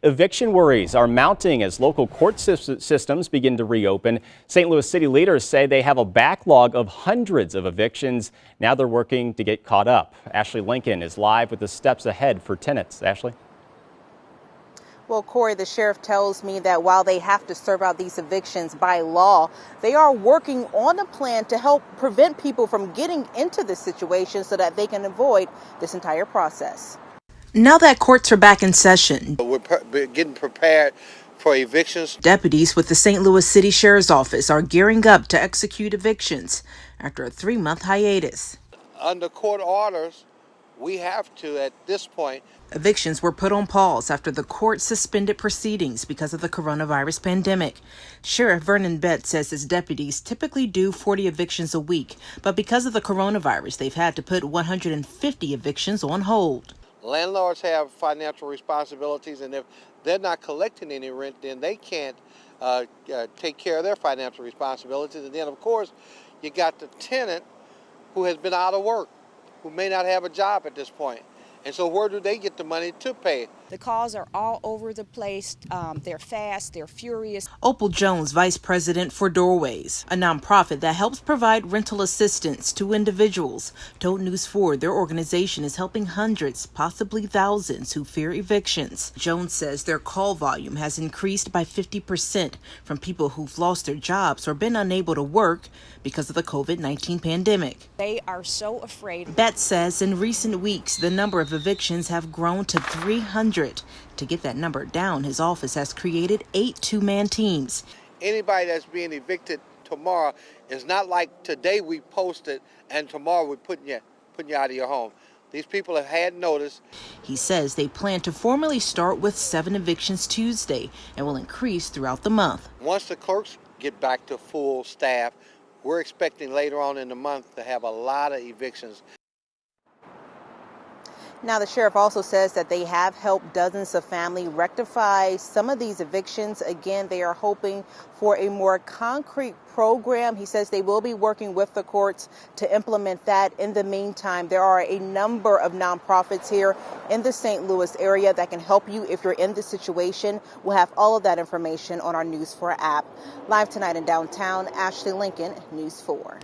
Eviction worries are mounting as local court systems begin to reopen. St. Louis City leaders say they have a backlog of hundreds of evictions. Now they're working to get caught up. Ashley Lincoln is live with the steps ahead for tenants. Ashley? Well, Corey, the sheriff tells me that while they have to serve out these evictions by law, they are working on a plan to help prevent people from getting into this situation so that they can avoid this entire process. Now that courts are back in session, we're getting prepared for evictions. Deputies with the St. Louis City Sheriff's Office are gearing up to execute evictions after a 3-month hiatus. Under court orders, we have to, at this point. Evictions were put on pause after the court suspended proceedings because of the coronavirus pandemic. Sheriff Vernon Betts says his deputies typically do 40 evictions a week, but because of the coronavirus, they've had to put 150 evictions on hold. Landlords have financial responsibilities, and if they're not collecting any rent, then they can't take care of their financial responsibilities. And then, of course, you got the tenant who has been out of work, who may not have a job at this point. And so where do they get the money to pay? The calls are all over the place. They're fast, they're furious. Opal Jones, vice president for Doorways, a nonprofit that helps provide rental assistance to individuals, told News 4 their organization is helping hundreds, possibly thousands, who fear evictions. Jones says their call volume has increased by 50% from people who've lost their jobs or been unable to work because of the COVID-19 pandemic. They are so afraid. Betts says in recent weeks, the number of evictions have grown to 300. To get that number down, his office has created 8 two-man teams. Anybody that's being evicted tomorrow is not like today we posted and tomorrow we're putting you out of your home. These people have had notice. He says they plan to formally start with 7 evictions Tuesday and will increase throughout the month. Once the clerks get back to full staff, we're expecting later on in the month to have a lot of evictions. Now, the sheriff also says that they have helped dozens of families rectify some of these evictions. Again, they are hoping for a more concrete program. He says they will be working with the courts to implement that. In the meantime, there are a number of nonprofits here in the St. Louis area that can help you if you're in this situation. We'll have all of that information on our News 4 app. Live tonight in downtown, Ashley Lincoln, News 4.